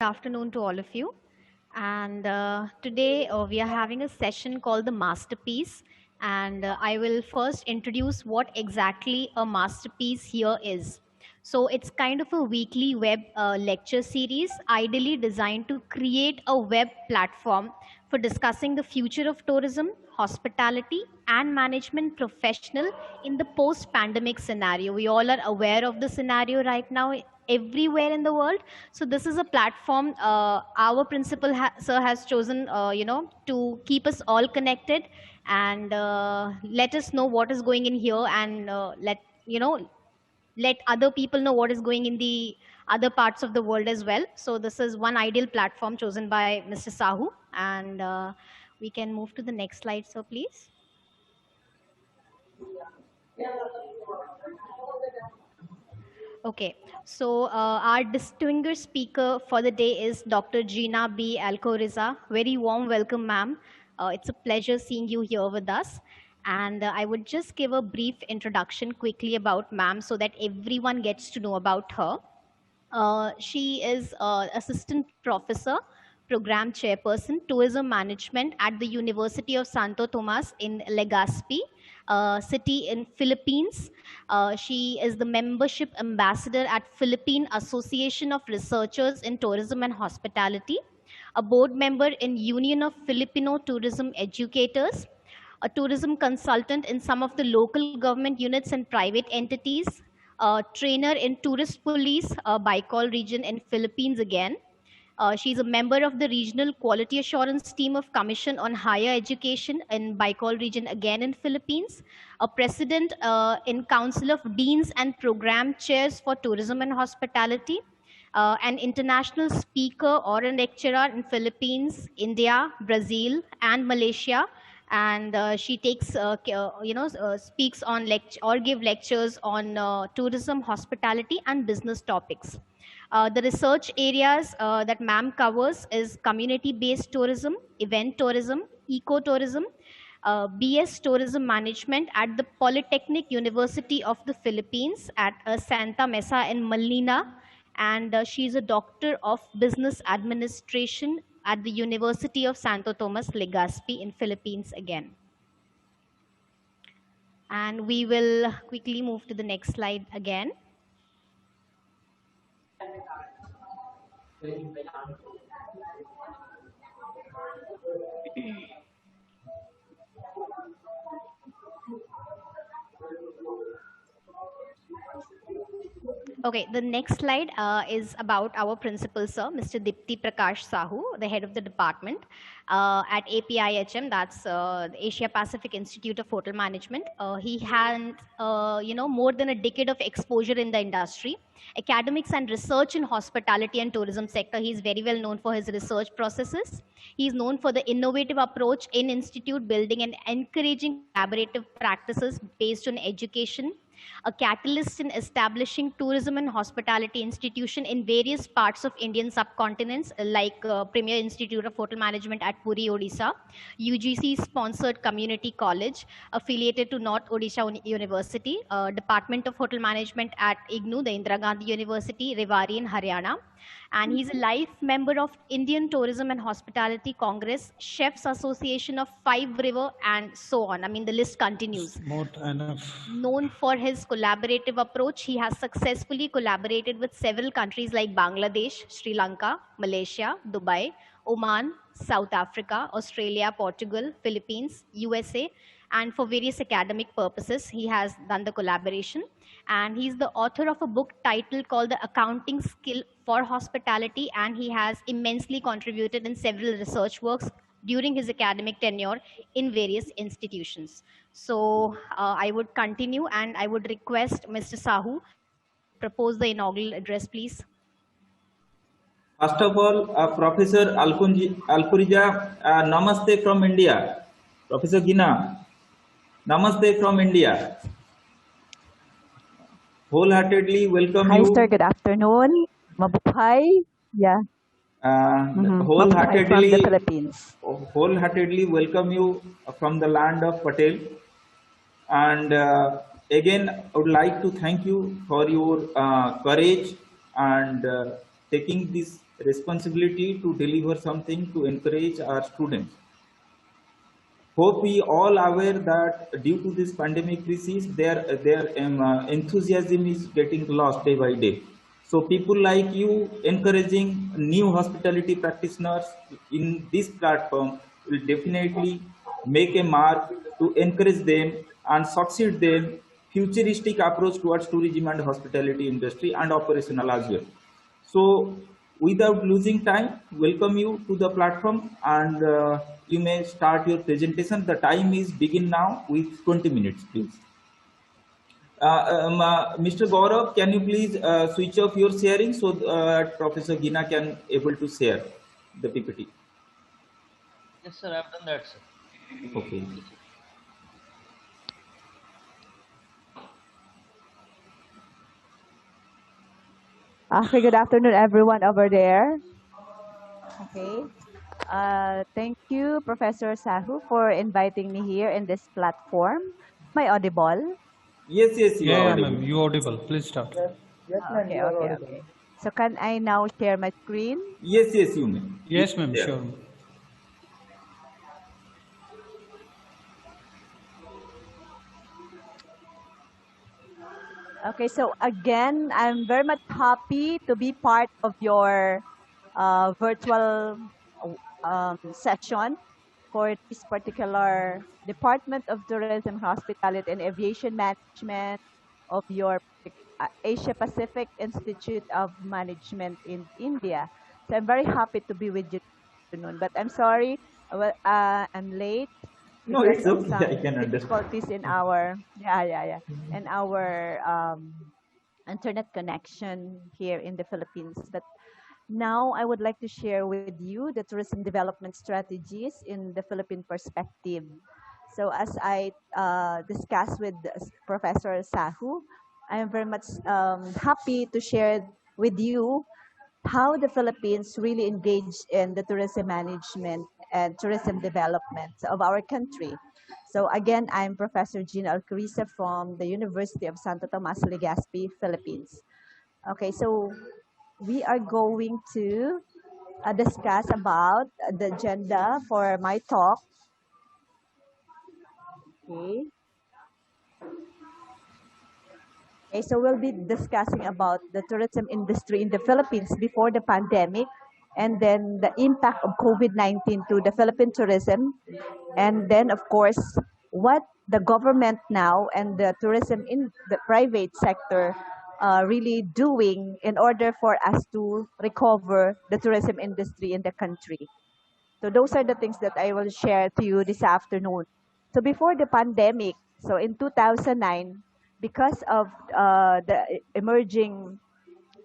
Afternoon to all of you. And today we are having a session called the Masterpiece. And I will first introduce what exactly a masterpiece here is. So it's kind of a weekly web lecture series, ideally designed to create a web platform for discussing the future of tourism, hospitality, and management professional in the post-pandemic scenario. We all are aware of the scenario right now everywhere in the world. So this is a platform our principal sir has chosen, to keep us all connected and let us know what is going in here and let other people know what is going in the other parts of the world as well. So this is one ideal platform chosen by Mr. Sahu, and we can move to the next slide, sir, please. Okay, so our distinguished speaker for the day is Dr. GINA Alcoriza. Very warm welcome, ma'am. It's a pleasure seeing you here with us. And I would just give a brief introduction quickly about ma'am so that everyone gets to know about her. She is assistant professor, program chairperson, tourism management at the University of Santo Tomas in Legazpi, city in Philippines. She is the membership ambassador at Philippine Association of Researchers in Tourism and Hospitality, a board member in Union of Filipino Tourism Educators, a tourism consultant in some of the local government units and private entities, a trainer in tourist police, Bicol region in Philippines again. She's a member of the regional quality assurance team of Commission on Higher Education in Bicol region again in Philippines, a president in Council of Deans and Program Chairs for Tourism and Hospitality, an international speaker or a lecturer in Philippines, India, Brazil, and Malaysia. And she takes, speaks on or give lectures on tourism, hospitality, and business topics. The research areas that ma'am covers is community-based tourism, event tourism, ecotourism, BS Tourism Management at the Polytechnic University of the Philippines at Santa Mesa in Manila, and she's a doctor of business administration at the University of Santo Tomas, Legazpi in Philippines again. And we will quickly move to the next slide again. Okay, the next slide is about our principal, sir, Mr. Dipti Prakash Sahu, the head of the department at APIHM, that's the Asia Pacific Institute of Hotel Management. He had, more than a decade of exposure in the industry, academics and research in hospitality and tourism sector. He's very well known for his research processes. He's known for the innovative approach in institute building and encouraging collaborative practices based on education, a catalyst in establishing tourism and hospitality institution in various parts of Indian subcontinents, like Premier Institute of Hotel Management at Puri, Odisha, UGC-sponsored community college affiliated to North Odisha University, Department of Hotel Management at IGNU, the Indira Gandhi University, Rewari in Haryana. And he's a life member of Indian Tourism and Hospitality Congress, Chefs Association of Five River, and so on. I mean, the list continues. Not enough. Known for his collaborative approach, he has successfully collaborated with several countries like Bangladesh, Sri Lanka, Malaysia, Dubai, Oman, South Africa, Australia, Portugal, Philippines, USA, and for various academic purposes, he has done the collaboration. And he's the author of a book titled called The Accounting Skill for Hospitality, and he has immensely contributed in several research works during his academic tenure in various institutions. So I would continue, and I would request Mr. Sahu propose the inaugural address, please. First of all, Professor Alcoriza, namaste from India. Professor GINA, namaste from India. Wholeheartedly welcome you. Hi, sir. Good afternoon. Mabuhay. Yeah. Wholeheartedly from the Philippines. Wholeheartedly welcome you from the land of Patel. And again, I would like to thank you for your courage and taking this responsibility to deliver something to encourage our students. Hope we all aware that due to this pandemic crisis, their enthusiasm is getting lost day by day. So people like you encouraging new hospitality practitioners in this platform will definitely make a mark to encourage them and succeed them futuristic approach towards tourism and hospitality industry and operational as well. So, without losing time, welcome you to the platform and you may start your presentation. The time is begin now with 20 minutes, please. Mr. Gaurav, can you please switch off your sharing so Professor Gina can able to share the PPT? Yes, sir, I've done that, sir. Okay. Okay, good afternoon, everyone over there. Okay. Thank you, Professor Sahu, for inviting me here in this platform. Am I audible? Yes, yes, you Yeah, are yeah, audible. ma'am. You audible. Please start. Yes, ma'am, Okay, you are okay, audible. okay. So can I now share my screen? Yes, yes, you may. You Yes, ma'am. there. Sure. Okay, so again, I'm very much happy to be part of your virtual session for this particular Department of Tourism, Hospitality, and Aviation Management of your Asia Pacific Institute of Management in India. So I'm very happy to be with you this afternoon. But I'm sorry, I'm late No, because it's of okay. I some can understand. difficulties in our in our internet connection here in the Philippines. But now I would like to share with you the tourism development strategies in the Philippine perspective. So as I discussed with Professor Sahu, I am very much happy to share with you how the Philippines really engaged in the tourism management and tourism development of our country. So again, I'm Professor GINA Alcoriza from the University of Santo Tomas Legazpi, Philippines. Okay, so we are going to discuss about the agenda for my talk. Okay. Okay, so we'll be discussing about the tourism industry in the Philippines before the pandemic and then the impact of COVID-19 to the Philippine tourism. And then, of course, what the government now and the tourism in the private sector are really doing in order for us to recover the tourism industry in the country. So those are the things that I will share to you this afternoon. So before the pandemic, so in 2009, because of the emerging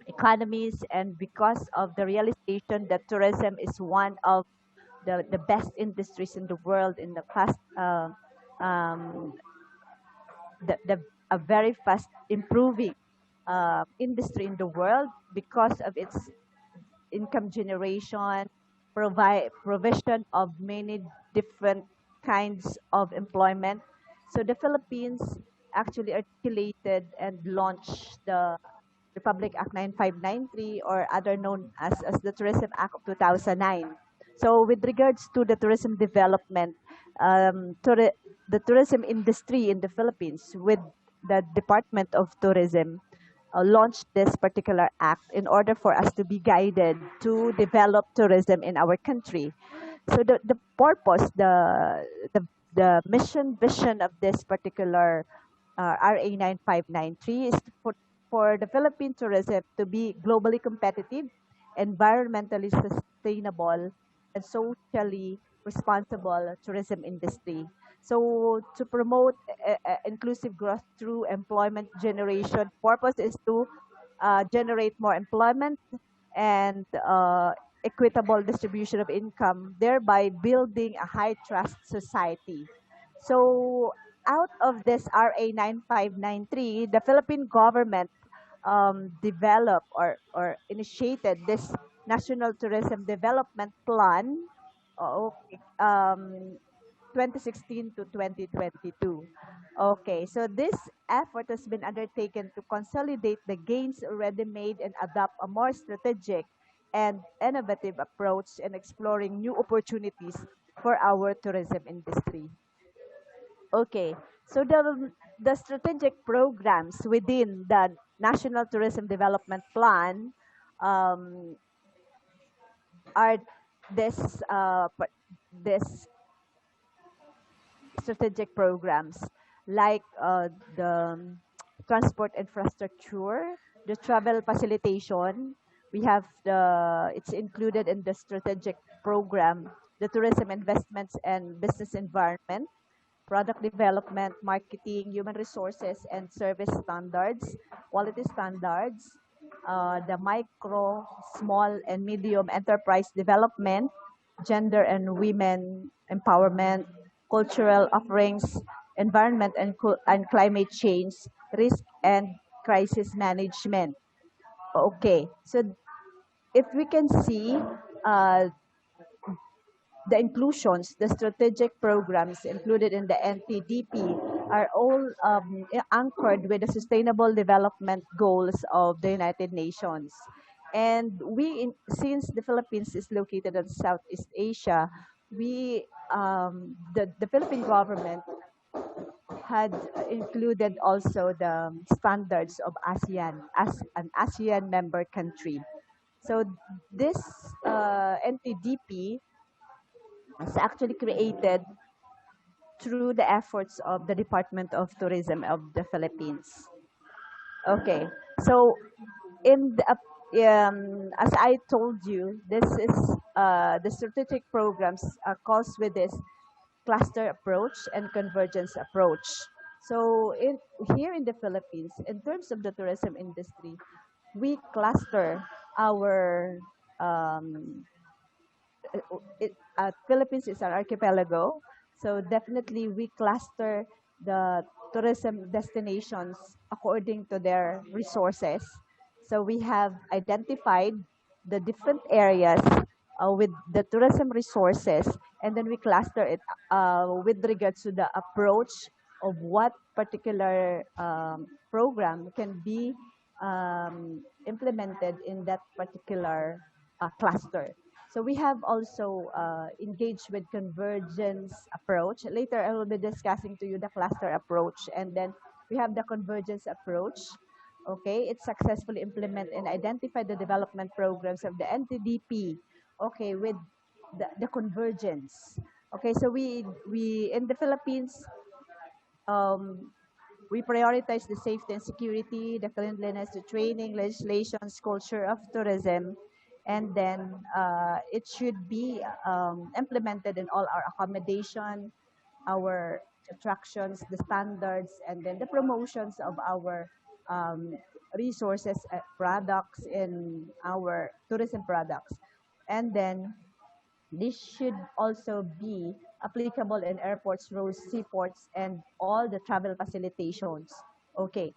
economies and because of the realization that tourism is one of the best industries in the world in the past, um, the a very fast improving industry in the world because of its income generation, provide provision of many different kinds of employment. So the Philippines actually articulated and launched the Republic Act 9593 or other known as the Tourism Act of 2009. So with regards to the tourism development, the tourism industry in the Philippines with the Department of Tourism launched this particular act in order for us to be guided to develop tourism in our country. So the purpose, the, the mission vision of this particular RA 9593 is for the Philippine tourism to be globally competitive, environmentally sustainable, and socially responsible tourism industry. So to promote inclusive growth through employment generation, purpose is to generate more employment and equitable distribution of income, thereby building a high trust society. So out of this RA 9593, the Philippine government developed or initiated this National Tourism Development Plan, okay, 2016 to 2022. Okay, so this effort has been undertaken to consolidate the gains already made and adopt a more strategic and innovative approach in exploring new opportunities for our tourism industry. Okay, so the strategic programs within the National Tourism Development Plan um, are this strategic programs like the transport infrastructure, the travel facilitation. We have it's included in the strategic program, the tourism investments and business environment, product development, marketing, human resources and service standards, quality standards, the micro, small, and medium enterprise development, gender and women empowerment, cultural offerings, environment and climate change, risk and crisis management. Okay, so if we can see uh, the inclusions, the strategic programs included in the NTDP are all anchored with the sustainable development goals of the United Nations. And since the Philippines is located in Southeast Asia, the Philippine government had included also the standards of ASEAN as an ASEAN member country. So this NTDP was actually created through the efforts of the Department of Tourism of the Philippines. Okay, so in the as I told you, this is the strategic programs calls with this cluster approach and convergence approach. So here in the Philippines, in terms of the tourism industry, we cluster our um, Philippines is an archipelago, so definitely we cluster the tourism destinations according to their resources. So we have identified the different areas with the tourism resources, and then we cluster it with regards to the approach of what particular program can be implemented in that particular cluster. So we have also engaged with convergence approach. Later, I will be discussing to you the cluster approach, and then we have the convergence approach. Okay, it successfully implement and identify the development programs of the NTDP. Okay, with the convergence. Okay, so we in the Philippines, um, we prioritize the safety and security, the cleanliness, the training, legislations, culture of tourism, and then it should be implemented in all our accommodation, our attractions, the standards, and then the promotions of our um, resources, products in our tourism products. And then this should also be applicable in airports, roads, seaports, and all the travel facilitations. Okay,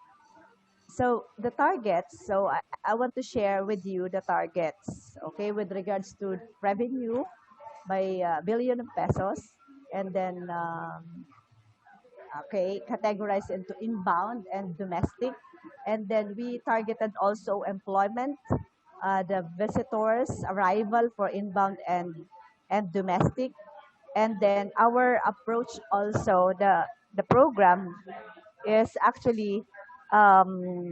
so the targets, so I want to share with you the targets, okay, with regards to revenue by billion of pesos, and then, okay, categorized into inbound and domestic. And then we targeted also employment, the visitors, arrival for inbound and domestic. And then our approach also, the program is actually um,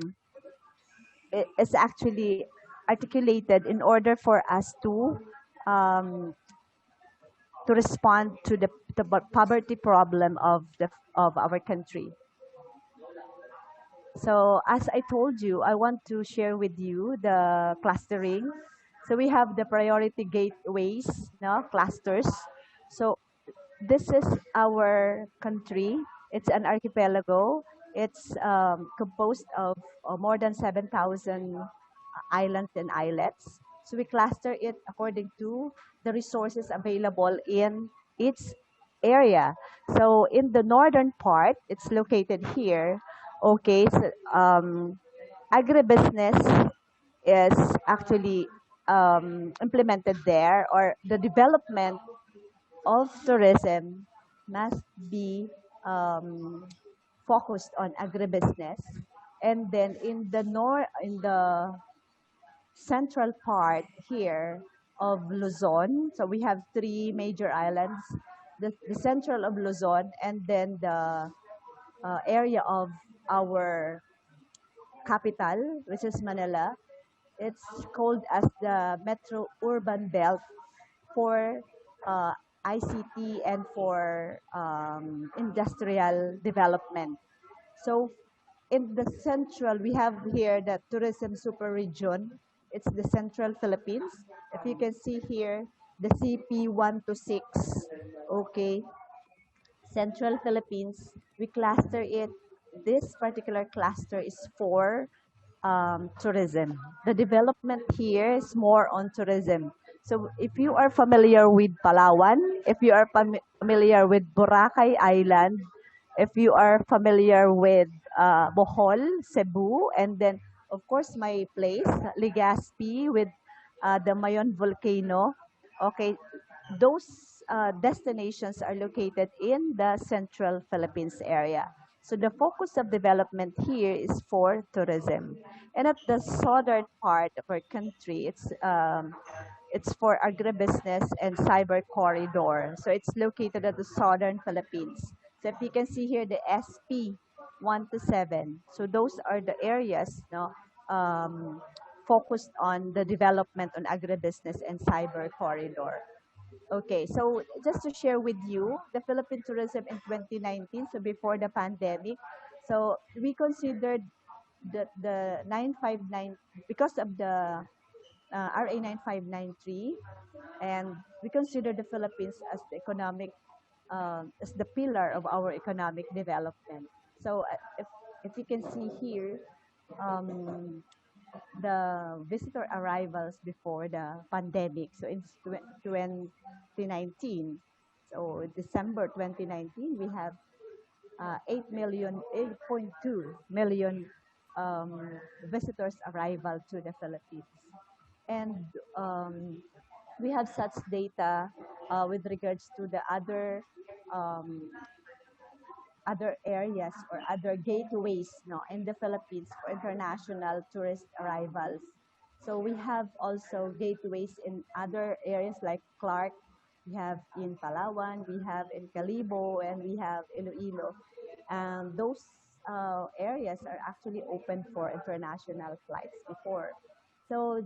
is actually articulated in order for us um, to respond to the poverty problem of our country. So as I told you, I want to share with you the clustering. So we have the priority gateways, no, clusters. So this is our country. It's an archipelago. It's composed of more than 7,000 islands and islets. So we cluster it according to the resources available in its area. So in the northern part, it's located here. Okay, so agribusiness is actually implemented there, or the development of tourism must be um, focused on agribusiness. And then in the central part here of Luzon. So we have three major islands, the central of Luzon, and then the area of our capital, which is Manila. It's called as the Metro Urban Belt for ICT and for industrial development. So in the central, we have here the tourism super region. It's the central Philippines. If you can see here, the CP 1 to 6, okay, Central Philippines, we cluster it. This particular cluster is for tourism. The development here is more on tourism. So if you are familiar with Palawan, if you are familiar with Boracay Island, if you are familiar with Bohol, Cebu, and then of course my place, Legazpi with the Mayon volcano. Okay, those destinations are located in the central Philippines area. So the focus of development here is for tourism. And at the southern part of our country, it's for agribusiness and cyber corridor. So it's located at the southern Philippines. So if you can see here, the SP 1 to 7. So those are the areas focused on the development on agribusiness and cyber corridor. Okay, so just to share with you, the Philippine tourism in 2019, so before the pandemic, so we considered the 959 because of the RA 9593, and we consider the Philippines as the economic, as the pillar of our economic development. So if you can see here, um, the visitor arrivals before the pandemic. So in 2019, so December 2019, we have 8.2 million visitors arrival to the Philippines. And we have such data with regards to the um, other areas or other gateways no, in the Philippines for international tourist arrivals. So we have also gateways in other areas like Clark, we have in Palawan, we have in Calibo, and we have Iloilo. And those areas are actually open for international flights before. So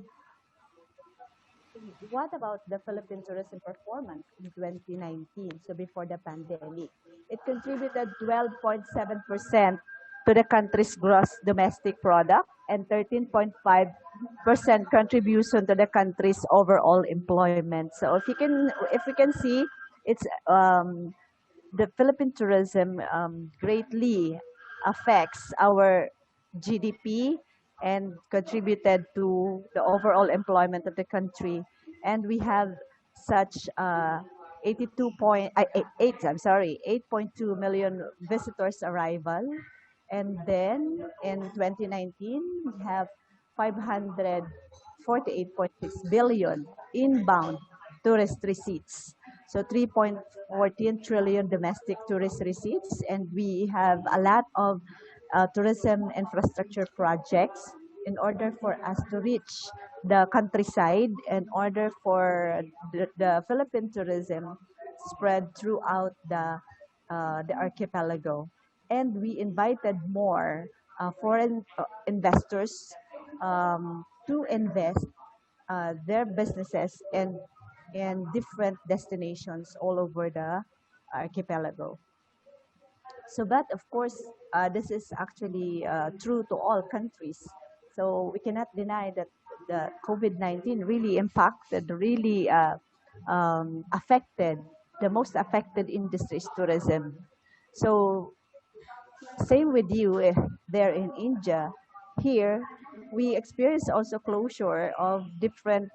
what about the Philippine tourism performance in 2019, so before the pandemic? It contributed 12.7% to the country's gross domestic product and 13.5% contribution to the country's overall employment. So if you can see, it's the Philippine tourism greatly affects our GDP and contributed to the overall employment of the country. And we have such 8.2 million visitors arrival. And then in 2019, we have 548.6 billion inbound tourist receipts. So 3.14 trillion domestic tourist receipts, and we have a lot of tourism infrastructure projects in order for us to reach the countryside, in order for the Philippine tourism spread throughout the archipelago. And we invited more foreign investors to invest their businesses in different destinations all over the archipelago. So, but of course, this is actually true to all countries. So we cannot deny that the COVID-19 really impacted, really affected, the most affected industry is tourism. So same with you there in India. Here, we experience also closure of different,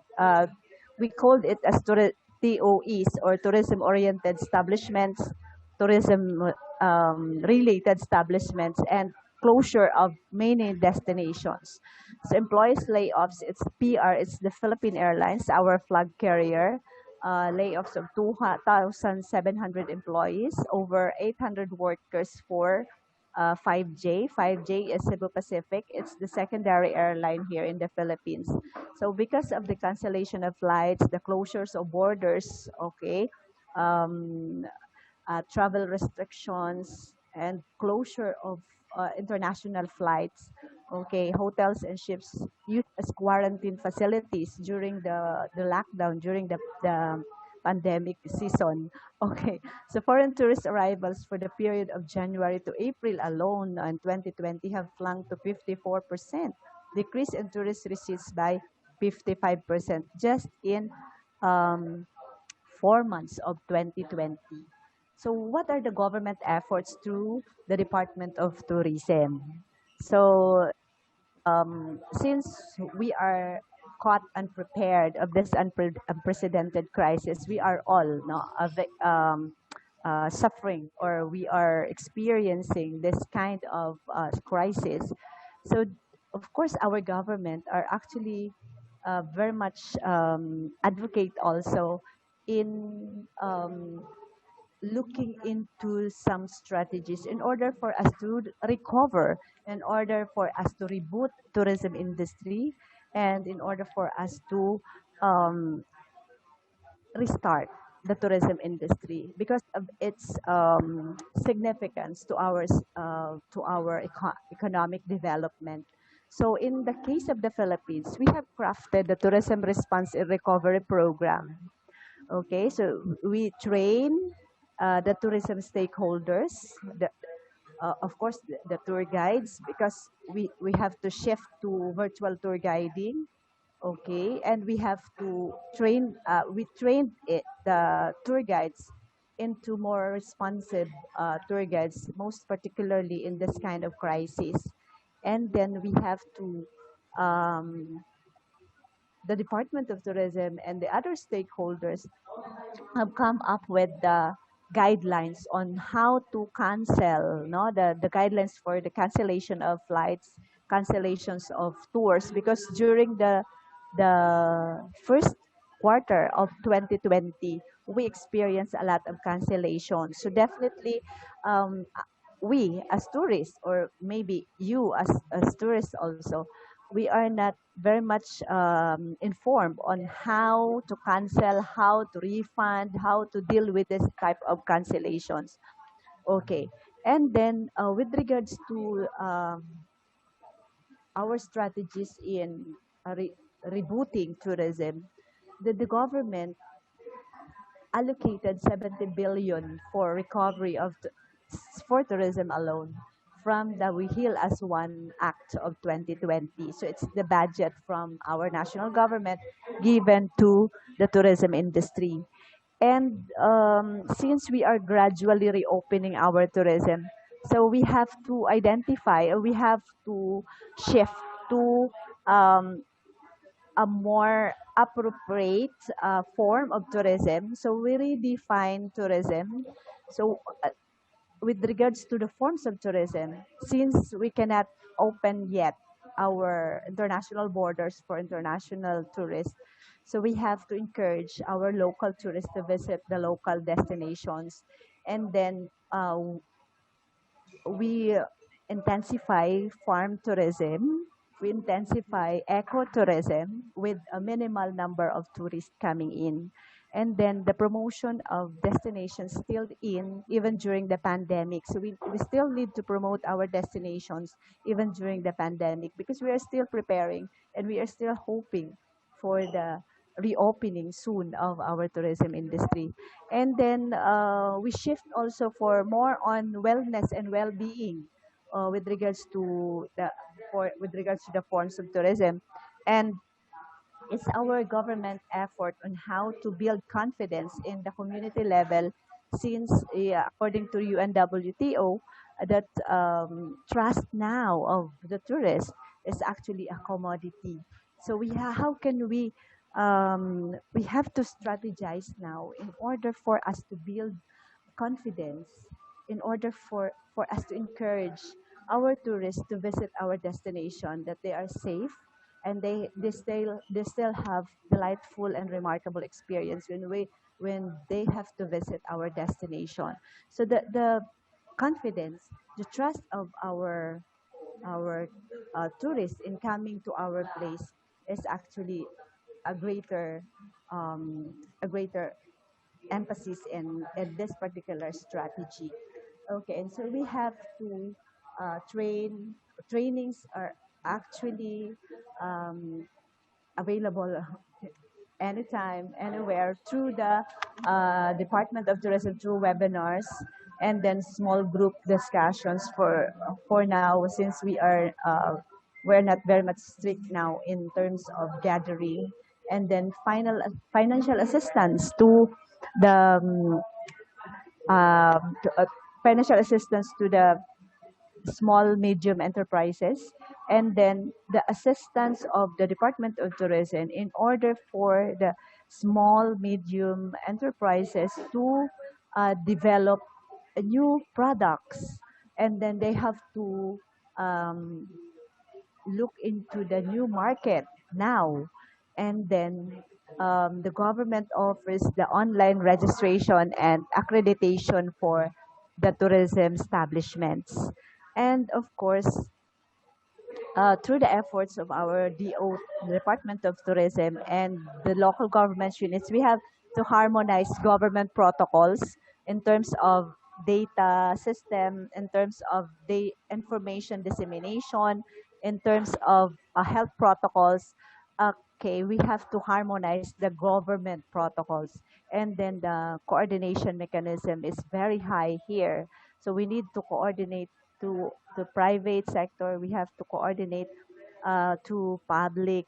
we called it as TOEs or tourism-oriented establishments, tourism related establishments, and closure of many destinations. So employees layoffs, it's PR, it's the Philippine Airlines, our flag carrier, layoffs of 2,700 employees, over 800 workers for 5J. 5J is Cebu Pacific. It's the secondary airline here in the Philippines. So because of the cancellation of flights, the closures of borders, okay, um, travel restrictions and closure of international flights. Okay, hotels and ships used as quarantine facilities during the lockdown, during the pandemic season. Okay, so foreign tourist arrivals for the period of January to April alone in 2020 have plumped to 54%, decrease in tourist receipts by 55% just in um, 4 months of 2020. So what are the government efforts through the Department of Tourism? So since we are caught unprepared of this unprecedented crisis, we are all no, suffering, or we are experiencing this kind of crisis. So, of course, our government are actually very much advocate also in looking into some strategies in order for us to recover, in order for us to reboot tourism industry, and in order for us to um, restart the tourism industry because of its significance to our economic development. So in the case of the Philippines, we have crafted the Tourism Response and Recovery Program. Okay, so we train the tourism stakeholders, of course, the tour guides, because we have to shift to virtual tour guiding. Okay, and we have to we trained the tour guides into more responsive tour guides, most particularly in this kind of crisis. And then we have to um, the Department of Tourism and the other stakeholders have come up with the guidelines on how to cancel, no, the guidelines for the cancellation of flights, cancellations of tours, because during the first quarter of 2020, we experienced a lot of cancellations. So definitely, um, we as tourists, or maybe you as tourists also, we are not very much informed on how to cancel, how to refund, how to deal with this type of cancellations. Okay. And then with regards to our strategies in rebooting tourism, the government allocated 70 billion for recovery of for tourism alone from the We Heal as One Act of 2020. So it's the budget from our national government given to the tourism industry. And since we are gradually reopening our tourism, so we have to identify, or we have to shift to um, a more appropriate form of tourism. So we redefine tourism. So with regards to the forms of tourism, since we cannot open yet our international borders for international tourists, so we have to encourage our local tourists to visit the local destinations. And then we intensify farm tourism, we intensify ecotourism with a minimal number of tourists coming in. And then the promotion of destinations still in even during the pandemic. So we still need to promote our destinations even during the pandemic because we are still preparing and we are still hoping for the reopening soon of our tourism industry. And then we shift also for more on wellness and well-being with regards to the forms of tourism. And it's our government effort on how to build confidence in the community level, since according to UNWTO, that trust now of the tourist is actually a commodity. So how can we have to strategize now in order for us to build confidence, in order for us to encourage our tourists to visit our destination, that they are safe and they still have delightful and remarkable experience when they have to visit our destination. So the confidence the trust of our tourists in coming to our place is actually a greater um, a greater emphasis in this particular strategy. Okay, and so we have to trainings are actually um, available anytime, anywhere through the Department of Tourism through webinars and then small group discussions for now since we're not very much strict now in terms of gathering and then financial assistance to the um, to, uh, financial assistance to the small medium enterprises and then the assistance of the Department of Tourism in order for the small medium enterprises to develop new products and then they have to um, look into the new market now and then the government offers the online registration and accreditation for the tourism establishments and of course through the efforts of our Department of Tourism and the local government units, we have to harmonize government protocols in terms of data system, in terms of the information dissemination, in terms of health protocols. Okay, we have to harmonize the government protocols. And then the coordination mechanism is very high here. So we need to coordinate to the private sector, we have to coordinate to public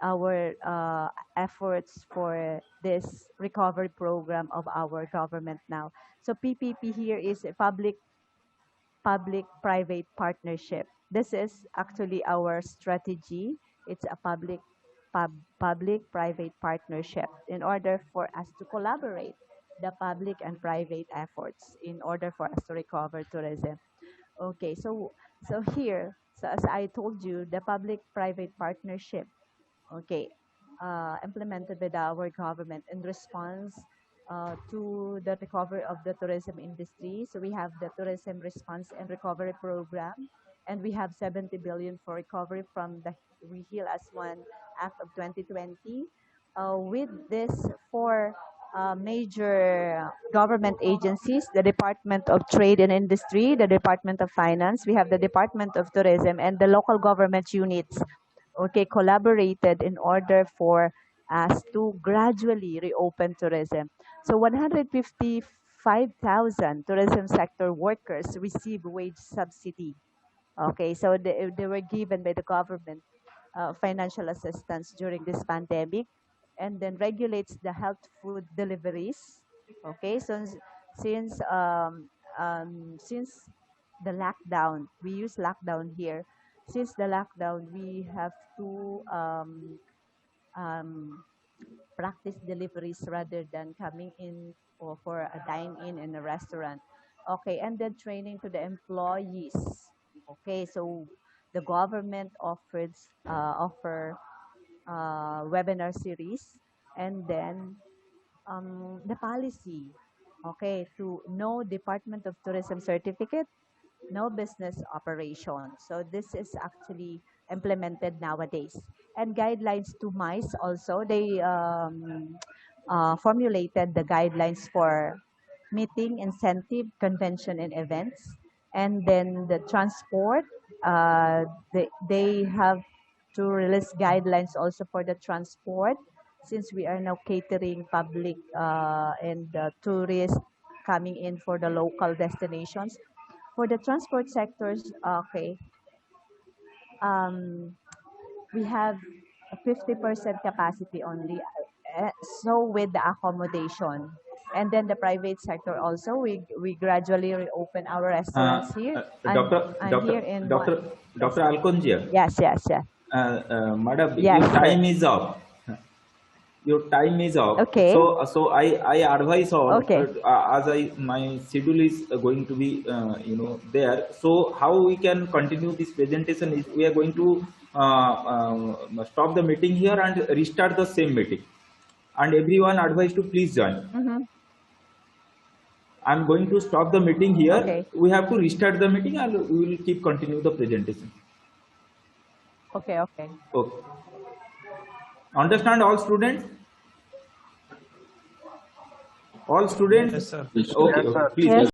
our efforts for this recovery program of our government now. So PPP here is a public-private partnership. This is actually our strategy. It's a public-private partnership in order for us to collaborate the public and private efforts in order for us to recover tourism. Okay, so here, so as I told you, the public-private partnership, okay, implemented by our government in response to the recovery of the tourism industry. So we have the Tourism Response and Recovery Program, and we have 70 billion for recovery from the We Heal as One Act of 2020. With this four major government agencies, the Department of Trade and Industry, the Department of Finance, we have the Department of Tourism, and the local government units, okay, collaborated in order for us to gradually reopen tourism. So 155,000 tourism sector workers receive wage subsidy. Okay, so they were given by the government financial assistance during this pandemic and then regulates the health food deliveries. Okay, so since the lockdown, we use lockdown here. Since the lockdown, we have to um, practice deliveries rather than coming in or for a dine-in in a restaurant. Okay, and then training to the employees. Okay, so the government offer webinar series and then the policy. Okay, to no Department of Tourism certificate, no business operation. So this is actually implemented nowadays. And guidelines to MICE also, they formulated the guidelines for meeting, incentive, convention, and events. And then the transport, they have to release guidelines also for the transport since we are now catering public and tourists coming in for the local destinations. For the transport sectors, okay, um, we have a 50% capacity only. So with the accommodation. And then the private sector also, we gradually reopen our Uh, restaurants here. Doctor, I'm Doctor, here in Doctor, one. Yes, Doctor Alconjia, yes, yes, yes. Madam, Yes, your sir. time is up. Your time is up. Okay, So I advise all okay. as my schedule is going to be there. So how we can continue this presentation is we are going to stop the meeting here and restart the same meeting. And everyone advised to please join. Mm-hmm. I'm going to stop the meeting here. Okay. We have to restart the meeting and we will keep continue the presentation. Okay, okay. Okay. Understand all students? All students? Yes, sir. Okay, Yes, okay. sir. Please. Yes.